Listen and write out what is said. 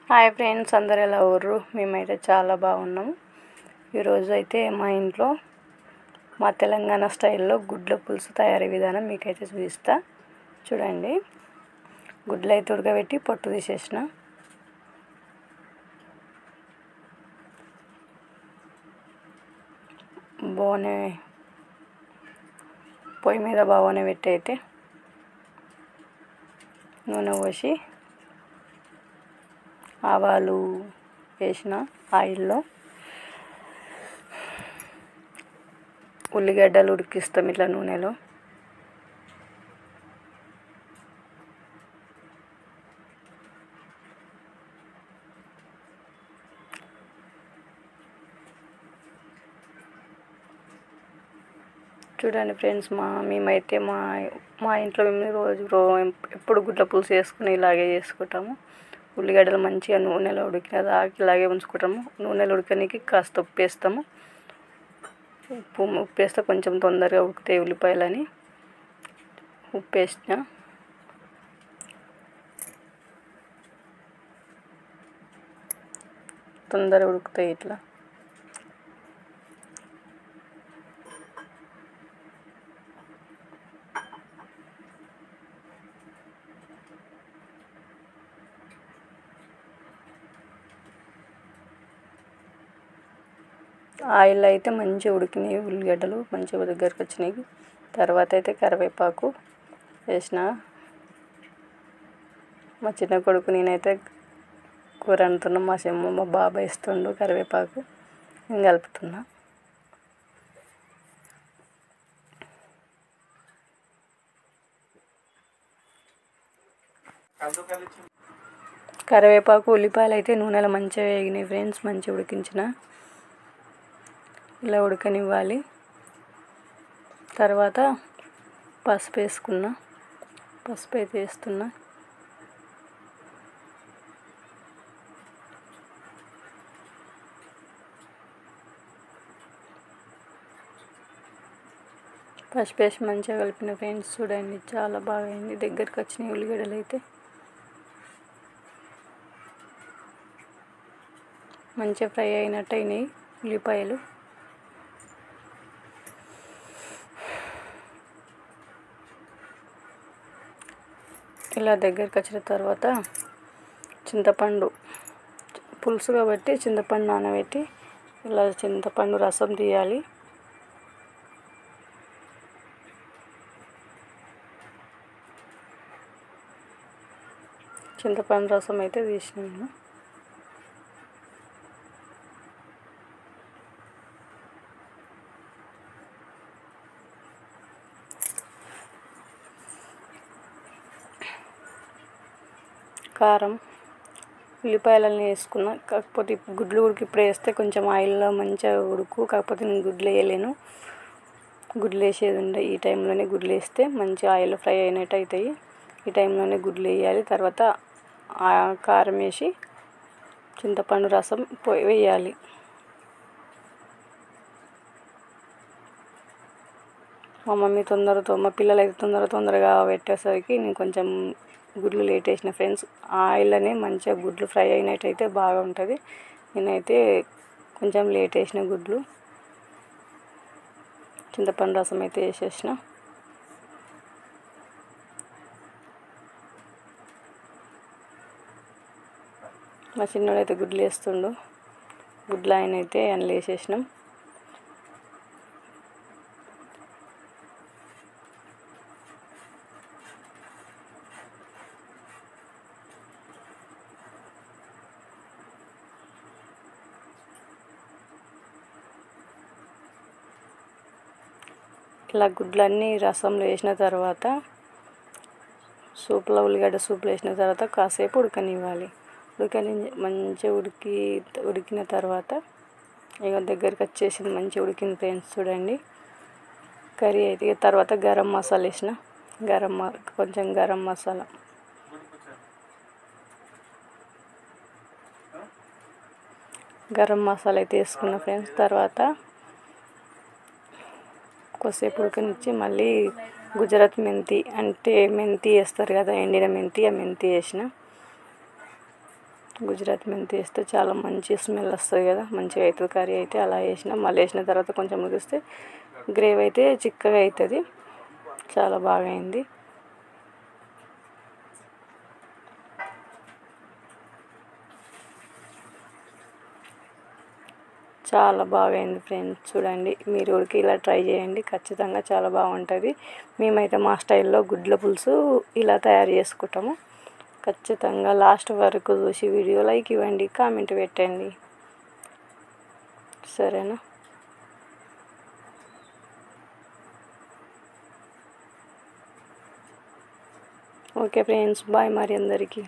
Hi friends, అందరు ఎలా ఉర్రు? మేమైతే చాలా బాగున్నాం. ఈరోజు అయితే మా ఇంట్లో మా తెలంగాణ స్టైల్లో గుడ్ల పులుసు తయారీ విధానం మీకైతే చూపిస్తా. చూడండి, గుడ్లు అయితే ఉడకబెట్టి పొట్టు తీసేసిన. బోనే పొయ్యి మీద బోనే పెట్టి అయితే నూనె పోసి ఆవాలు వేసిన ఆయిల్లో ఉల్లిగడ్డలు ఉడికిస్తాం ఇట్లా నూనెలో. చూడండి ఫ్రెండ్స్, మేమైతే మా ఇంట్లో మేము రోజు ఎప్పుడు గుడ్ల పులుసు వేసుకుని ఇలాగే చేసుకుంటాము. ఉల్లిగడ్డలు మంచిగా నూనెలో ఉడికిన దాకా ఇలాగే ఉంచుకుంటాము. నూనెలో ఉడకడానికి కాస్త ఉప్పు వేస్తాము. ఉప్పు వేస్తే కొంచెం తొందరగా ఉడుకుతాయి ఉల్లిపాయలని ఉప్పు వేసిన. తొందరగా ఉడుకుతాయి ఇట్లా. ఆయిల్ అయితే మంచిగా ఉడికినాయి, ఉల్లిగడ్డలు మంచిగా దగ్గరకు వచ్చినాయి. తర్వాత అయితే కరివేపాకు వేసిన. మా చిన్న కొడుకు నేనైతే కూర వండుతున్నా, మా బాబాయ్ ఇస్తుండు కరివేపాకు, నేను కలుపుతున్నా. కరివేపాకు ఉల్లిపాయలు అయితే నూనెలో మంచిగా వేగినాయి ఫ్రెండ్స్. మంచిగా ఉడికించిన, ఇలా ఉడకనివ్వాలి. తర్వాత పసుపు వేసుకున్నా. పసుపు అయితే వేస్తున్నా. పసుపు వేసి మంచిగా కలిపిన ఫ్రెండ్స్. చూడండి, చాలా బాగా అయింది. దగ్గరికి వచ్చినాయి ఉల్లిగడ్డలు అయితే మంచిగా ఫ్రై అయినట్టు అయినాయి ఉల్లిపాయలు. ఇలా దగ్గరికి వచ్చిన తర్వాత చింతపండు పులుసు కాబట్టి చింతపండు నానబెట్టి ఇలా చింతపండు రసం తీయాలి. చింతపండు రసం అయితే తీసినాను. కారం ఉల్లిపాయలని వేసుకున్నా. కాకపోతే గుడ్లు ఉడికి ఇప్పుడు వేస్తే కొంచెం ఆయిల్లో మంచిగా ఉడుకు. కాకపోతే నేను గుడ్లు వేయలేను, గుడ్లు వేసేది ఉండే. ఈ టైంలోనే గుడ్లు వేస్తే మంచిగా ఆయిల్ ఫ్రై అయినట్టు అవుతాయి. ఈ టైంలోనే గుడ్లు వేయాలి. తర్వాత కారం వేసి చింతపండు రసం వేయాలి. మా మమ్మీ మా పిల్లలు అయితే తొందరగా పెట్టేసరికి నేను కొంచెం గుడ్లు లేట్ వేసిన ఫ్రెండ్స్. ఆయిల్లోనే మంచిగా గుడ్లు ఫ్రై అయినట్టు అయితే బాగుంటుంది. నేనైతే కొంచెం లేట్ వేసిన గుడ్లు. చింతపండు రసం అయితే వేసేసిన. మా చిన్నోడు అయితే గుడ్లు వేస్తుండు. గుడ్లు ఆయన అయితే అందులో వేసేసినాం. ఇలా గుడ్లన్నీ రసంలో వేసిన తర్వాత సూప్లో ఉల్లిగడ్డ సూప్లో వేసిన తర్వాత కాసేపు ఉడకనివ్వాలి. మంచిగా ఉడికిన తర్వాత ఇక దగ్గరికి వచ్చేసింది, మంచిగా ఉడికింది ఫ్రెండ్స్. చూడండి, కర్రీ అయితే తర్వాత గరం మసాలా వేసిన. కొంచెం గరం మసాలా అయితే వేసుకున్న ఫ్రెండ్స్. తర్వాత కొద్దిసేపు ఉడకనిచ్చి మళ్ళీ గుజరాత్ మెంతి అంటే మెంతి వేస్తారు కదా, ఎండిన మెంతి, ఆ మెంతి వేసిన. గుజరాత్ మెంతి వేస్తే చాలా మంచి స్మెల్ వస్తుంది కదా, మంచిగా అవుతుంది కర్రీ అయితే. అలా వేసిన మళ్ళీ వేసిన తర్వాత కొంచెం ఉడికిస్తే గ్రేవీ అయితే చిక్కగా అవుతుంది. చాలా బాగా అయింది. చాలా బాగా అయింది ఫ్రెండ్స్. చూడండి, మీరు ఉడికి ఇలా ట్రై చేయండి, ఖచ్చితంగా చాలా బాగుంటుంది. మేమైతే మా స్టైల్లో గుడ్ల పులుసు ఇలా తయారు చేసుకుంటాము. ఖచ్చితంగా లాస్ట్ వరకు చూసి వీడియో లైక్ ఇవ్వండి, కామెంట్ పెట్టండి, సరేనా? ఓకే ఫ్రెండ్స్, బాయ్ మరి అందరికీ.